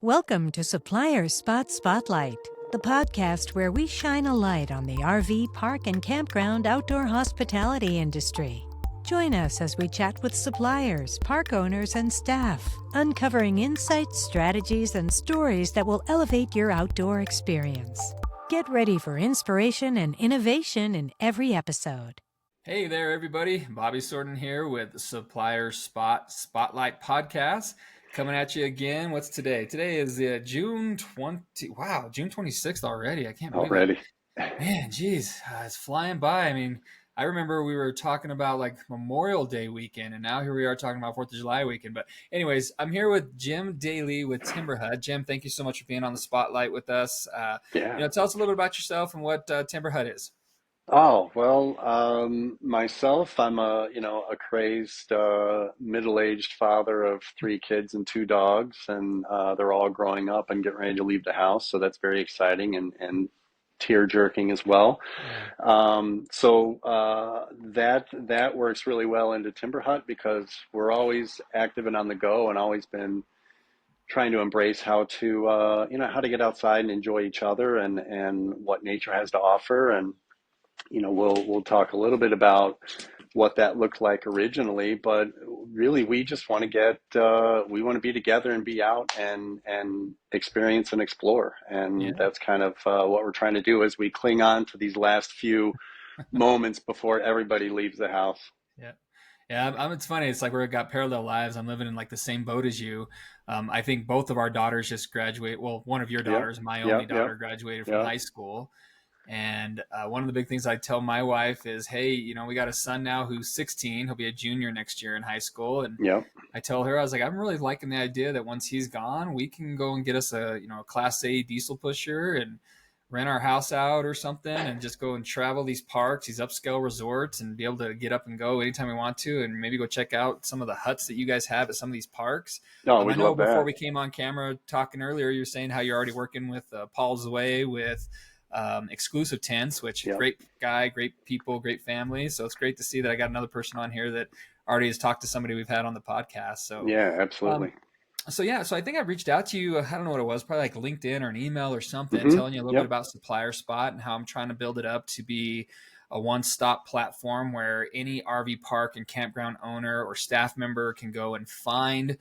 Welcome to Supplier Spot Spotlight, the podcast where we shine a light on the RV, park, and campground outdoor hospitality industry. Join us as we chat with suppliers, park owners, and staff, uncovering insights, strategies, and stories that will elevate your outdoor experience. Get ready for inspiration and innovation in every episode. Hey there, everybody. Bobby Sorton here with the Supplier Spotlight podcast. Coming at you again. What's today? Today is June 20. Wow, June 26th already. I can't believe Already. it. Man, geez, it's flying by. I mean, I remember we were talking about like Memorial Day weekend, and now here we are talking about 4th of July weekend. But anyways, I'm here with Jim Daly with Timberhut. Jim, thank you so much for being on the spotlight with us. Tell us a little bit about yourself and what Timberhut is. Oh, well, myself, I'm a crazed, middle-aged father of 3 kids and 2 dogs, and they're all growing up and getting ready to leave the house. So that's very exciting and tear-jerking as well. That works really well into Timberhut because we're always active and on the go and always been trying to embrace how to get outside and enjoy each other and what nature has to offer. And we'll talk a little bit about what that looked like originally, but really we just want to we want to be together and be out and experience and explore. And that's kind of what we're trying to do as we cling on to these last few moments before everybody leaves the house. Yeah, it's funny. It's like we've got parallel lives. I'm living in like the same boat as you. I think both of our daughters just graduate. Well, one of your daughters, my only daughter, graduated from high school. And one of the big things I tell my wife is, hey, we got a son now who's 16. He'll be a junior next year in high school. And I tell her, I was like, I'm really liking the idea that once he's gone, we can go and get us a Class A diesel pusher and rent our house out or something and just go and travel these parks, these upscale resorts, and be able to get up and go anytime we want to, and maybe go check out some of the huts that you guys have at some of these parks. No, I know before we came on camera talking earlier, you were saying how you're already working with Paul's Way with exclusive tents, which great guy, great people, great family. So it's great to see that I got another person on here that already has talked to somebody we've had on the podcast. So yeah, absolutely. So I think I reached out to you. I don't know what it was, probably like LinkedIn or an email or something, telling you a little bit about Supplier Spot and how I'm trying to build it up to be a one-stop platform where any RV park and campground owner or staff member can go and find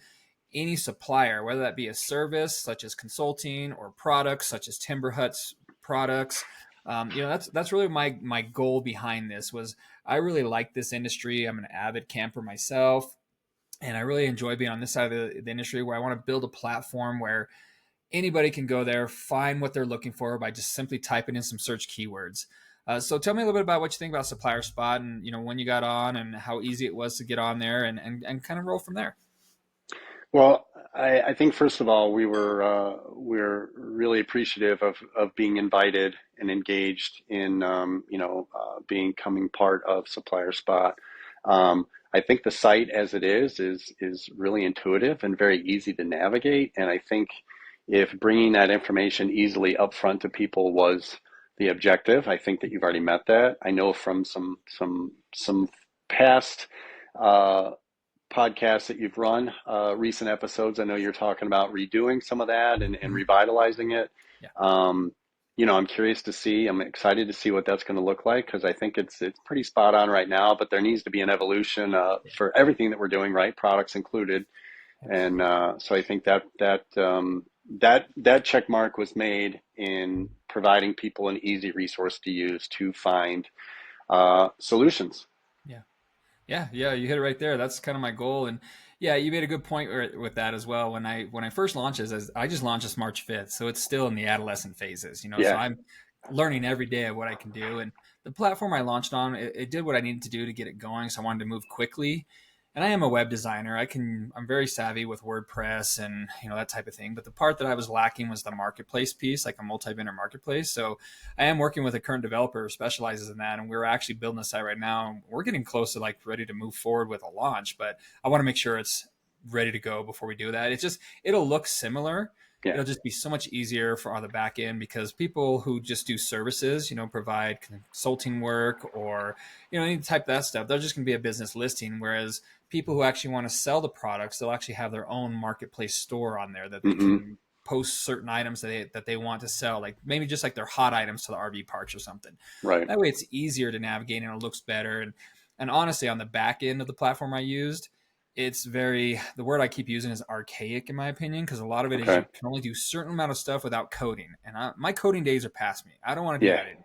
any supplier, whether that be a service such as consulting or products such as Timberhut's products. That's really my goal behind this. Was I really like this industry. I'm an avid camper myself, and I really enjoy being on this side of the industry where I want to build a platform where anybody can go there, find what they're looking for by just simply typing in some search keywords. So tell me a little bit about what you think about Supplier Spot and when you got on and how easy it was to get on there and kind of roll from there. Well, I think first of all, we're really appreciative of being invited and engaged in becoming part of Supplier Spot. I think the site as it is really intuitive and very easy to navigate. And I think if bringing that information easily up front to people was the objective, I think that you've already met that. I know from some past podcasts that you've run, recent episodes, I know you're talking about redoing some of that and revitalizing it. I'm curious to see, I'm excited to see what that's going to look like, because I think it's pretty spot on right now, but there needs to be an evolution for everything that we're doing, right? Products included. And so I think that check mark was made in providing people an easy resource to use to find solutions. Yeah, you hit it right there. That's kind of my goal. And yeah, you made a good point with that as well. When I first launched this, I just launched this March 5th. So it's still in the adolescent phases, so I'm learning every day of what I can do. And the platform I launched on, it did what I needed to do to get it going. So I wanted to move quickly. And I am a web designer. I'm very savvy with WordPress and that type of thing. But the part that I was lacking was the marketplace piece, like a multi-vendor marketplace. So I am working with a current developer who specializes in that, and we're actually building a site right now. And we're getting close to ready to move forward with a launch. But I want to make sure it's ready to go before we do that. It'll look similar. Yeah. It'll just be so much easier on the back end, because people who just do services, provide consulting work or any type of that stuff, they're just going to be a business listing. Whereas people who actually want to sell the products, they'll actually have their own marketplace store on there that they can post certain items that they want to sell, like maybe just like their hot items to the RV parks or something. Right. That way it's easier to navigate and it looks better. And honestly, on the back end of the platform I used, it's very, the word I keep using is archaic in my opinion, because a lot of it is Okay. you can only do a certain amount of stuff without coding. And my coding days are past me. I don't want to do Yeah. that anymore.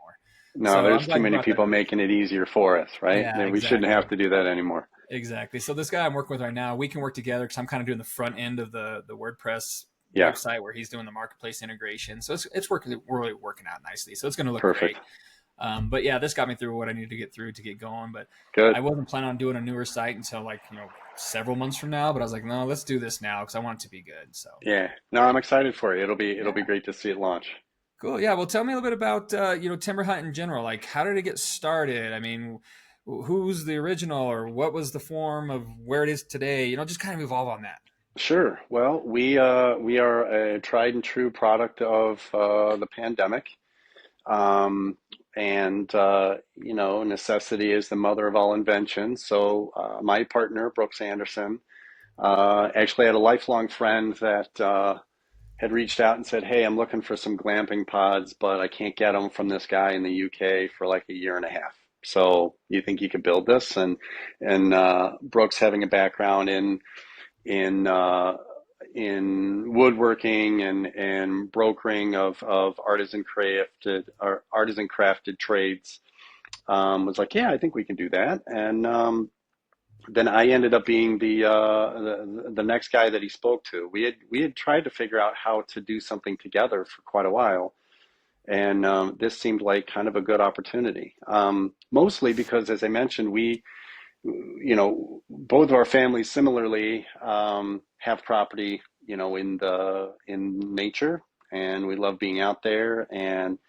No, So I'm there's too glad you many brought that people up. making it easier for us, right? Yeah, And we shouldn't exactly. have to do that anymore. Exactly. So this guy I'm working with right now, we can work together because I'm kind of doing the front end of the WordPress Yeah. website where he's doing the marketplace integration. So it's working, really working out nicely. So it's going to look Perfect. great. But yeah, this got me through what I needed to get through to get going. But Good. I wasn't planning on doing a newer site until like, several months from now. But I was like, no, let's do this now because I want it to be good. So Yeah. No, I'm excited for you. It'll be yeah, great to see it launch. cool. Yeah. Well, tell me a little bit about, Timberhut in general. Like, how did it get started? I mean, who's the original or what was the form of where it is today? Just kind of evolve on that. Sure. Well, we are a tried and true product of the pandemic. Um, and necessity is the mother of all invention. So my partner, Brooks Anderson, actually had a lifelong friend that had reached out and said, "Hey, I'm looking for some glamping pods, but I can't get them from this guy in the UK for like a year and a half. So you think you could build this?" And Brooks, having a background in uh, in woodworking and brokering of artisan crafted trades, was like, "Yeah, I think we can do that." And then I ended up being the next guy that he spoke to. We had tried to figure out how to do something together for quite a while, and this seemed like kind of a good opportunity. Mostly because, as I mentioned, both of our families similarly have property, in nature, and we love being out there. And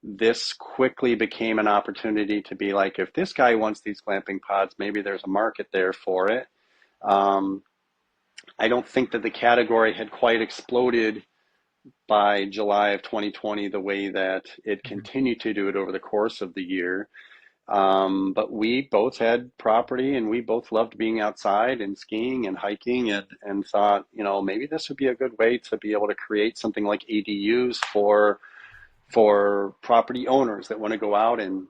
this quickly became an opportunity to be like, if this guy wants these glamping pods, maybe there's a market there for it. Um, I don't think that the category had quite exploded by July of 2020 the way that it Mhm. continued to do it over the course of the year. But we both had property and we both loved being outside and skiing and hiking, and thought, maybe this would be a good way to be able to create something like ADUs for property owners that want to go out and,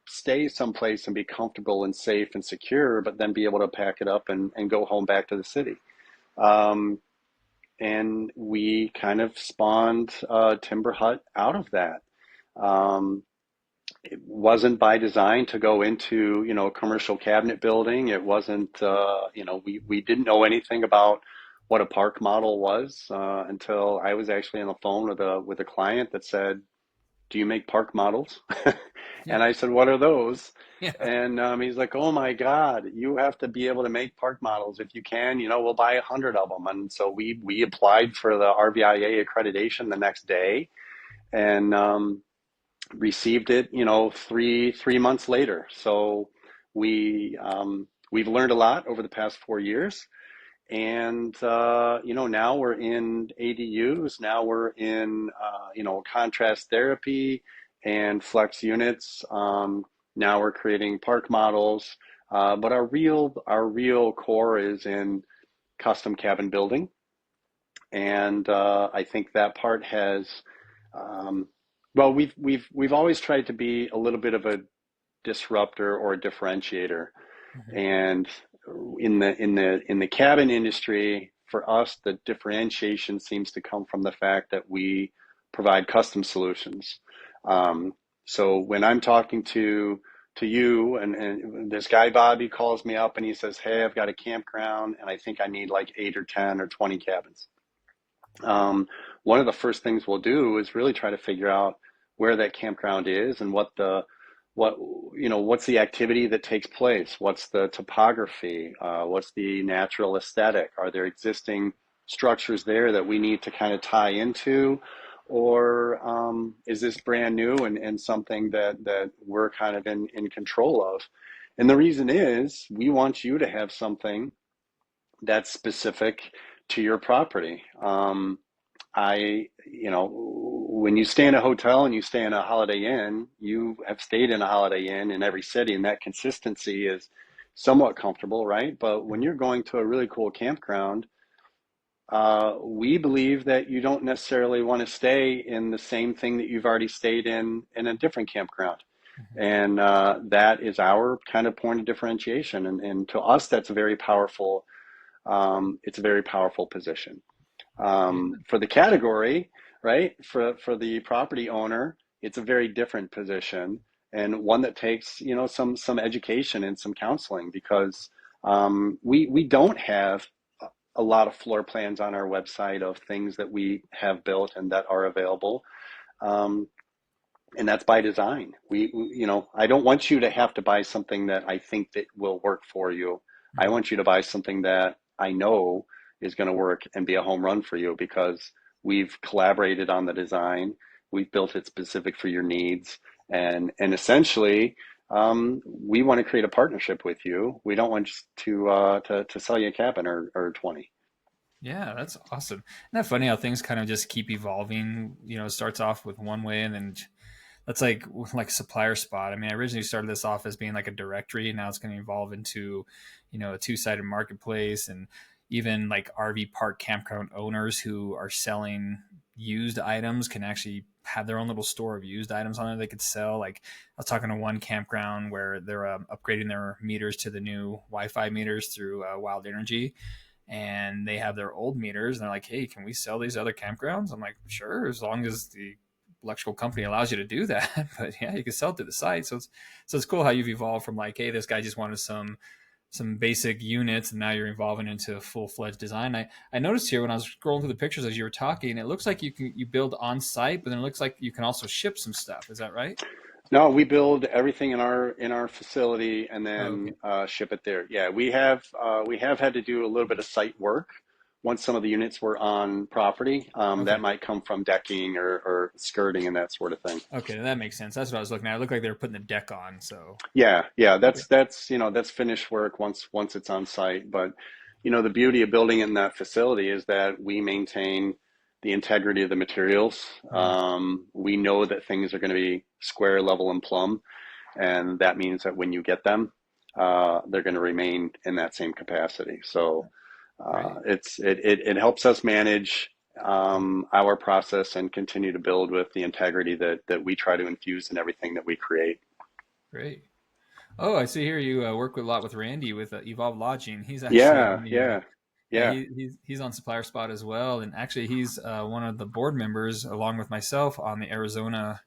stay someplace and be comfortable and safe and secure, but then be able to pack it up and go home back to the city. Um, and we kind of spawned Timberhut out of that. Um, it wasn't by design to go into, a commercial cabinet building. It wasn't, we didn't know anything about what a park model was until I was actually on the phone with a client that said, "Do you make park models?" Yeah. And I said, "What are those?" Yeah. And he's like, "Oh my God, you have to be able to make park models. If you can, we'll buy 100 of them." And so we applied for the RVIA accreditation the next day, and received it, 3 months later. So we've learned a lot over the past 4 years. And now we're in ADUs. Now we're in contrast therapy and flex units. Now we're creating park models. But our real core is in custom cabin building, and I think that part has, um, well, we've always tried to be a little bit of a disruptor or a differentiator. Mhm. And in the cabin industry, for us, the differentiation seems to come from the fact that we provide custom solutions. Um, so when I'm talking to you, and this guy Bobby calls me up and he says, "Hey, I've got a campground and I think I need like 8 or 10 or 20 cabins." Um, One of the first things we'll do is really try to figure out where that campground is and what's the activity that takes place, what's the topography, what's the natural aesthetic, are there existing structures there that we need to kind of tie into, or is this brand new and something that we're kind of in control of. And the reason is we want you to have something that's specific to your property. When you stay in a hotel and you stay in a Holiday Inn, you have stayed in a Holiday Inn in every city, and that consistency is somewhat comfortable, right? But when you're going to a really cool campground, we believe that you don't necessarily want to stay in the same thing that you've already stayed in a different campground. Mm-hmm. And that is our kind of point of differentiation. And to us, that's a very powerful, it's a very powerful position. Yeah. For the category, right? For the property owner, it's a very different position and one that takes, some education and some counseling because we don't have a lot of floor plans on our website of things that we have built and that are available. Um, and that's by design. I don't want you to have to buy something that I think that will work for you. I Mm-hmm. want you to buy something that I know is going to work and be a home run for you because we've collaborated on the design. We've built it specific for your needs, and essentially, we want to create a partnership with you. We don't want just to sell you a cabin or 20. Yeah, that's awesome. Isn't that funny how things kind of just keep evolving? It starts off with one way and then that's like supplier spot. I mean, I originally started this off as being like a directory. Now it's going to evolve into, a two-sided marketplace and even like RV park campground owners who are selling used items can actually have their own little store of used items on there they could sell. Like I was talking to one campground where they're upgrading their meters to the new Wi-Fi meters through Wild Energy, and they have their old meters and they're like, hey, can we sell these other campgrounds? I'm like, sure, as long as the electrical company allows you to do that. But yeah, you can sell it through the site. So it's cool how you've evolved from like, hey, this guy just wanted some basic units and now you're evolving into a full-fledged design. I noticed here when I was scrolling through the pictures as you were talking, it looks like you build on site, but then it looks like you can also ship some stuff. Is that right? No, we build everything in our facility and Oh, okay. then ship it there. Yeah, we have had to do a little bit of site work once some of the units were on property. That Okay. might come from decking or skirting and that sort of thing. Okay, that makes sense. That's what I was looking at. It looked like they were putting the deck on. So Yeah, yeah, okay. that's finished work once it's on site. But the beauty of building in that facility is that we maintain the integrity of the materials. Mm, We know that things are going to be square, level, and plumb. And that means that when you get them, they're going to remain in that same capacity. So great. it helps us manage our process and continue to build with the integrity that we try to infuse in everything that we create. Great. Oh, I see here you work a lot with Randy with Evolve Lodging. He's actually Yeah, on the yeah, yeah, yeah, he's on Supplier Spot as well, and actually he's one of the board members along with myself on the Arizona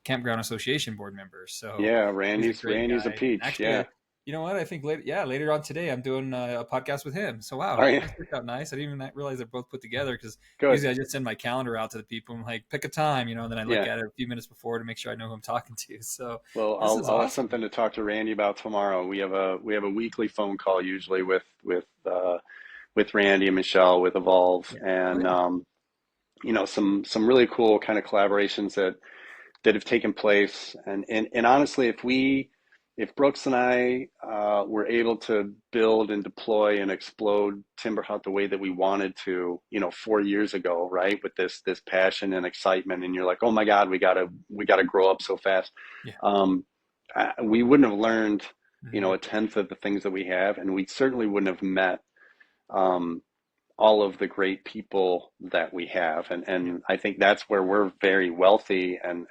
Campground Association board members. So yeah. he's a Randy's great Randy's a guy. And peach. actually, Yeah. you know what? I think later on today, I'm doing a podcast with him. So wow, Are you this worked out nice. I didn't even realize they're both put together because good? usually I just send my calendar out to the people and like pick a time, and then I look Yeah. at it a few minutes before to make sure I know who I'm talking to. So Well, this I'll is I'll have awesome. something to talk to Randy about tomorrow. We have a weekly phone call usually with Randy and Michelle with Evolve, Yeah. Oh and yeah. some really cool kind of collaborations that have taken place. And honestly, if Brooks and I were able to build and deploy and explode Timberhut the way that we wanted to, 4 years ago, right, with this passion and excitement, and you're like, oh my God, we gotta grow up so fast. Yeah. Um, we wouldn't have learned, Hmm. a tenth of the things that we have, and we certainly wouldn't have met um, all of the great people that we have. And Yeah. and I think that's where we're very wealthy and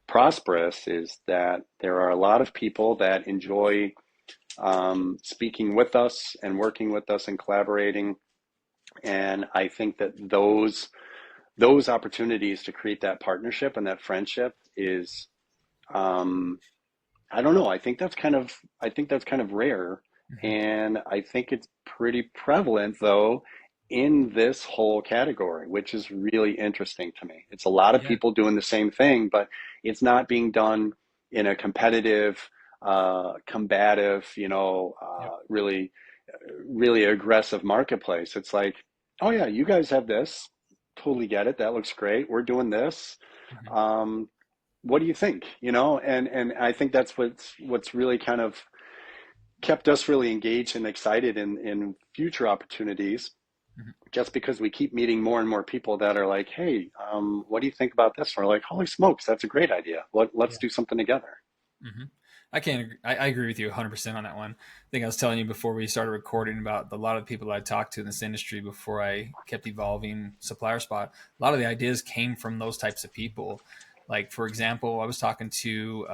prosperous is that there are a lot of people that enjoy speaking with us and working with us and collaborating. And I think that those opportunities to create that partnership and that friendship is um, I don't know. I think that's kind of rare, Hmm. and I think it's pretty prevalent though in this whole category, which is really interesting to me. It's a lot of Yeah. people doing the same thing, but it's not being done in a competitive, combative, Yep. really aggressive marketplace. It's like, oh yeah, you guys have this. Totally get it. That looks great. We're doing this. Hmm. Um, what do you think? And I think that's what's really kind of kept us really engaged and excited in future opportunities, Hmm. just because we keep meeting more and more people that are like, hey, what do you think about this? And we're like, holy smokes, that's a great idea. Let's Yeah. do something together. Hmm. I can't agree. I agree with you 100% on that one. I think I was telling you before we started recording about a lot of people that I talked to in this industry before I kept evolving Supplier Spot. A lot of the ideas came from those types of people. Like, for example, I was talking to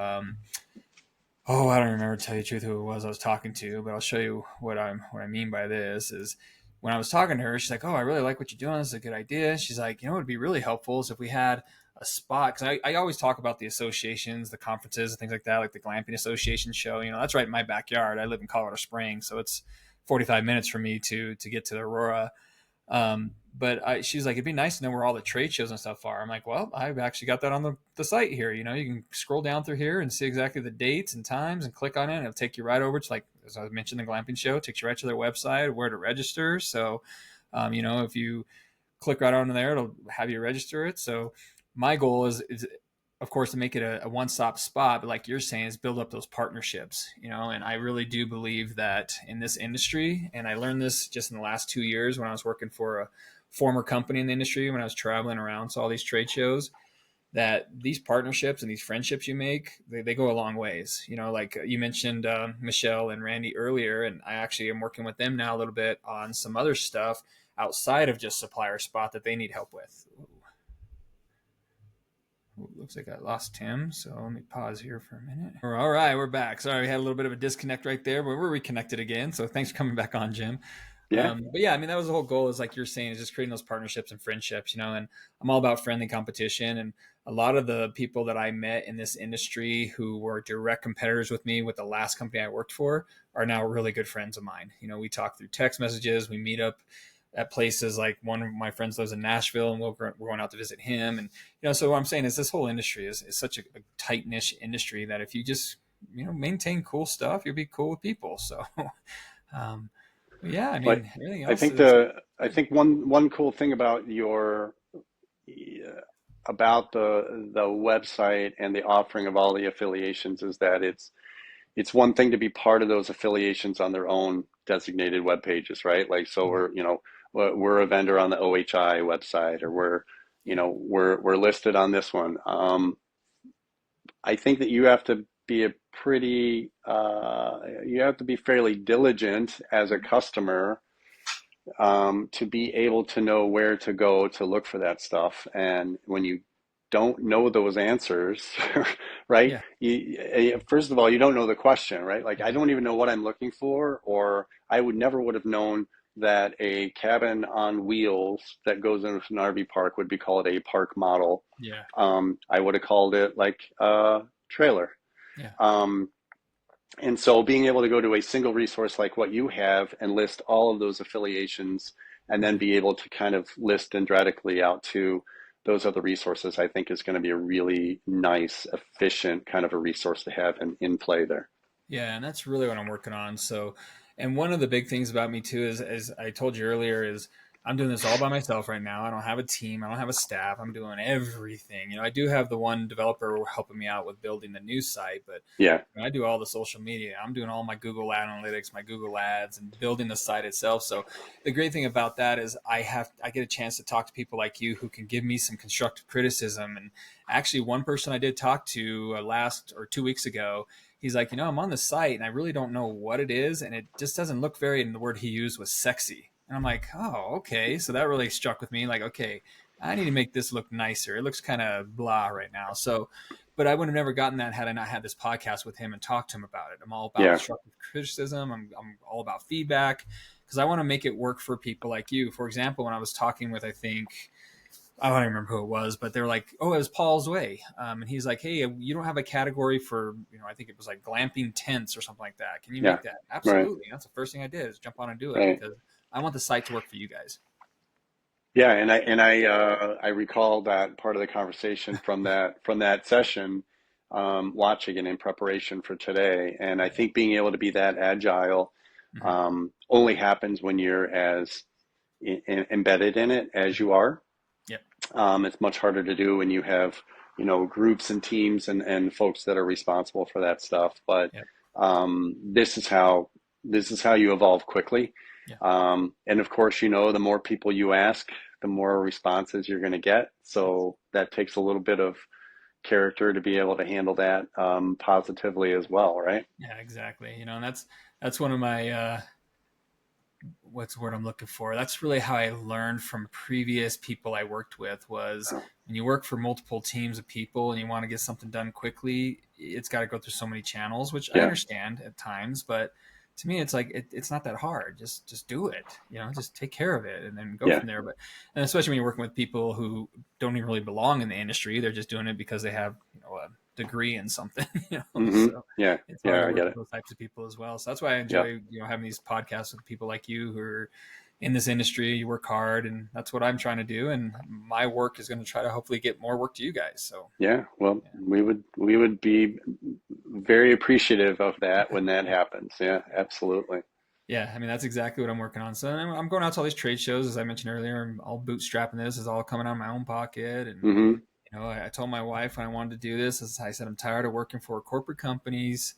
oh, I don't remember to tell you the truth who it was I was talking to, but I'll show you what I mean by this is when I was talking to her, she's like, "Oh, I really like what you're doing. This is a good idea." She's like, "You know, what would be really helpful is if we had a spot because I always talk about the associations, the conferences, and things like that, like the Glamping Association show. You know, that's right in my backyard. I live in Colorado Springs, so it's 45 minutes for me to get to Aurora. She was like, it'd be nice to know where all the trade shows and stuff are. I'm like, well, I've actually got that on the site here. You know, you can scroll down through here and see exactly the dates and times and click on it. And it'll take you right over to, like, as I mentioned, the glamping show, it takes you right to their website, where to register. So, you know, if you click right onto there, it'll have you register it. So my goal is of course, to make it a one-stop spot, but like you're saying, is build up those partnerships, you know, and I really do believe that in this industry, and I learned this just in the last 2 years when I was working for a former company in the industry, when I was traveling around to all these trade shows, that these partnerships and these friendships you make, they go a long ways. You know, like you mentioned Michelle and Randy earlier, and I actually am working with them now a little bit on some other stuff outside of just Supplier Spot that they need help with. Looks like I lost Tim, so let me pause here for a minute. All right, we're back. Sorry, we had a little bit of a disconnect right there, but we're reconnected again. So thanks for coming back on, Jim. Yeah. But yeah, I mean, that was the whole goal, is like you're saying, is just creating those partnerships and friendships, you know, and I'm all about friendly competition. And a lot of the people that I met in this industry who were direct competitors with me with the last company I worked for are now really good friends of mine. You know, we talk through text messages, we meet up at places, like one of my friends lives in Nashville and we're going out to visit him. And, you know, so what I'm saying is this whole industry is such a tight niche industry that if you just, you know, maintain cool stuff, you'll be cool with people. So, yeah, I Like, mean, everything I else think is I think one cool thing about the website and the offering of all the affiliations is that it's one thing to be part of those affiliations on their own designated web pages, right? Like, so we're a vendor on the OHI website, or we're listed on this one. I think that you have to be you have to be fairly diligent as a customer, to be able to know where to go to look for that stuff. And when you don't know those answers, right? yeah, First of all, you don't know the question, right? Like, I don't even know what I'm looking for, or I would have known that a cabin on wheels that goes into an RV park would be called a park model. yeah, I would have called it like a trailer. yeah. Um, and so being able to go to a single resource like what you have and list all of those affiliations, and then Mhm. be able to kind of list dendritically out to those other resources, I think is going to be a really nice, efficient kind of a resource to have in play there. Yeah, and that's really what I'm working on. So, and one of the big things about me too is, as I told you earlier, is I'm doing this all by myself right now. I don't have a team. I don't have a staff. I'm doing everything. You know, I do have the one developer helping me out with building the news site, but Yeah, I do all the social media. I'm doing all my Google Analytics, my Google Ads, and building the site itself. So the great thing about that is I get a chance to talk to people like you who can give me some constructive criticism. And actually, one person I did talk to last or 2 weeks ago, he's like, you know, I'm on the site and I really don't know what it is, and it just doesn't look very. And the word he used was sexy. And I'm like, oh, okay. So that really struck with me. Like, okay, I need to make this look nicer. It looks kind of blah right now. So, but I would have never gotten that had I not had this podcast with him and talked to him about it. I'm all about yeah, constructive criticism. I'm all about feedback because I want to make it work for people like you. For example, when I was talking with, I don't even remember who it was, but they were like, oh, it was Paul's Way. And he's like, hey, you don't have a category for, you know, I think it was like glamping tents or something like that. Can you yeah, make that? right, Absolutely. That's the first thing I did, is jump on and do it, right. because I want the site to work for you guys. Yeah, I recall that part of the conversation from that session, watching it in preparation for today. And I think being able to be that agile, Mm-hmm. only happens when you're as embedded in it as you are. Yep. It's much harder to do when you have, groups and teams and folks that are responsible for that stuff. But Yep. this is how you evolve quickly. Yeah. And of course, the more people you ask, the more responses you're going to get. So that takes a little bit of, character to be able to handle that positively as well, right? Yeah, exactly. And that's one of my what's the word I'm looking for? That's really how I learned from previous people I worked with was when you work for multiple teams of people and you want to get something done quickly, it's got to go through so many channels, which I understand at times, but to me, it's like, it's not that hard. Just do it, just take care of it and then go from there. And especially when you're working with people who don't even really belong in the industry, they're just doing it because they have, a degree in something, so it's hard to work with those types of people as well. So that's why I enjoy, having these podcasts with people like you who are in this industry. You work hard, and that's what I'm trying to do. And my work is going to try to hopefully get more work to you guys. So we would be very appreciative of that when that happens. Yeah, absolutely. Yeah, I mean, that's exactly what I'm working on. So I'm going out to all these trade shows, as I mentioned earlier. I'm all bootstrapping this. It's all coming out of my own pocket. And, I told my wife when I wanted to do this, as I said, I'm tired of working for corporate companies.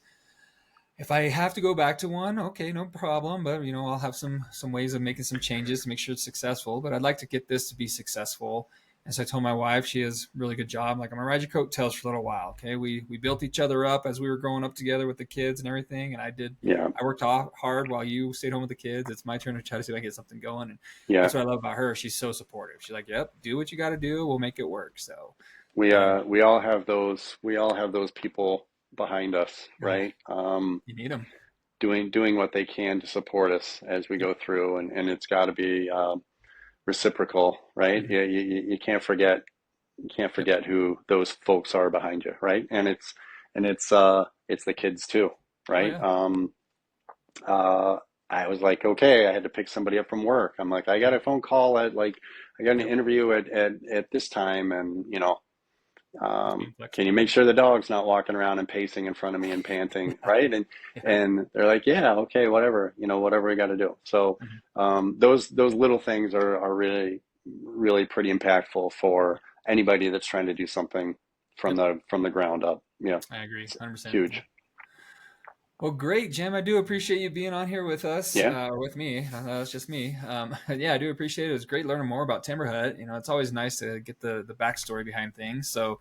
If I have to go back to one, okay, no problem. But, I'll have some ways of making some changes to make sure it's successful. But I'd like to get this to be successful. And so I told my wife, she has a really good job. Like, I'm going to ride your coattails for a little while. Okay. We built each other up as we were growing up together with the kids and everything. And I worked hard while you stayed home with the kids. It's my turn to try to see if I can get something going. And that's what I love about her. She's so supportive. She's like, yep, do what you got to do. We'll make it work. So we all have those people behind us, right? You need them doing what they can to support us as we go through. And it's got to be, reciprocal, right? You can't forget who those folks are behind you, right? And it's the kids too, right? I was like, okay, I had to pick somebody up from work. I'm like, I got a phone call I got an interview at this time, and can you make sure the dog's not walking around and pacing in front of me and panting, right? And they're like, yeah, okay, whatever, whatever we got to do. So those little things are really, really pretty impactful for anybody that's trying to do something from the ground up. Yeah, I agree, 100%. Huge. Well, great, Jim. I do appreciate you being on here with us, or with me. It's just me. I do appreciate it. It was great learning more about Timberhut. It's always nice to get the backstory behind things. So,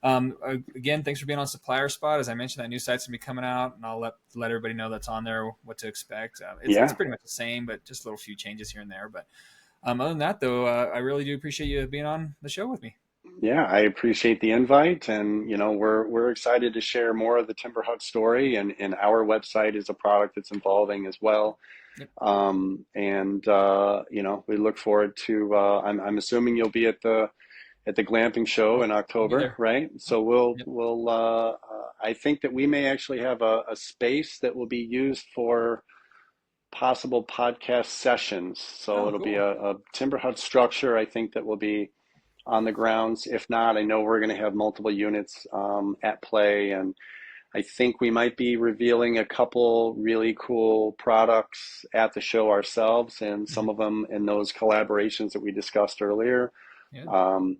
again, thanks for being on Supplier Spot. As I mentioned, that new site's gonna be coming out, and I'll let everybody know that's on there what to expect. It's pretty much the same, but just a little few changes here and there. But other than that, though, I really do appreciate you being on the show with me. Yeah, I appreciate the invite, and we're excited to share more of the Timberhut story, and our website is a product that's evolving as well. Yep. We look forward to. I'm assuming you'll be at the glamping show in October, right? So we'll I think that we may actually have a space that will be used for possible podcast sessions. So it'll be a Timberhut structure, I think, that will be on the grounds. If not, I know we're going to have multiple units at play, and I think we might be revealing a couple really cool products at the show ourselves, and some of them in those collaborations that we discussed earlier.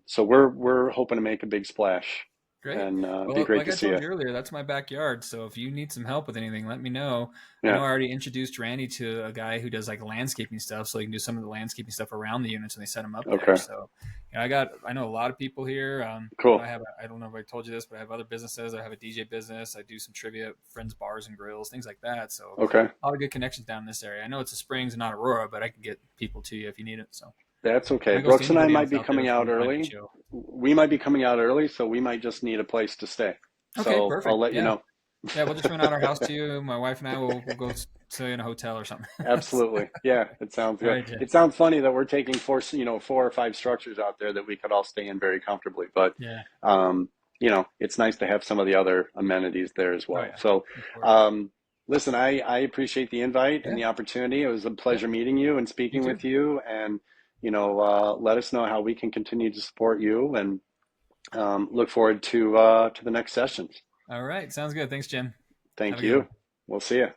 So we're hoping to make a big splash. Great. And be great to see you. Like I told you earlier, that's my backyard. So if you need some help with anything, let me know. I know I already introduced Randy to a guy who does like landscaping stuff, so he can do some of the landscaping stuff around the units when they set them up there. So I know a lot of people here. Cool. I don't know if I told you this, but I have other businesses. I have a DJ business. I do some trivia at friends' bars and grills, things like that. So a lot of good connections down in this area. I know it's a Springs and not Aurora, but I can get people to you if you need it. So. That's okay. Brooks and I might be coming out early. We might be coming out early, so we might just need a place to stay. Okay, so perfect. I'll let you know. Yeah, we'll just run out our house to you. My wife and I will go stay in a hotel or something. Absolutely. Yeah, it sounds good. Right, it sounds funny that we're taking 4 or 5 structures out there that we could all stay in very comfortably. But it's nice to have some of the other amenities there as well. So listen, I appreciate the invite and the opportunity. It was a pleasure meeting you and speaking with you, and let us know how we can continue to support you, and look forward to the next sessions. All right. Sounds good. Thanks, Jim. Thank you. We'll see you.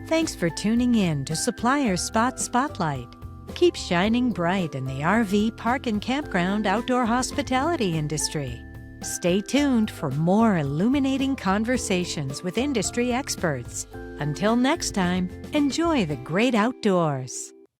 Thanks for tuning in to Supplier Spot Spotlight. Keep shining bright in the RV, park, and campground outdoor hospitality industry. Stay tuned for more illuminating conversations with industry experts. Until next time, enjoy the great outdoors.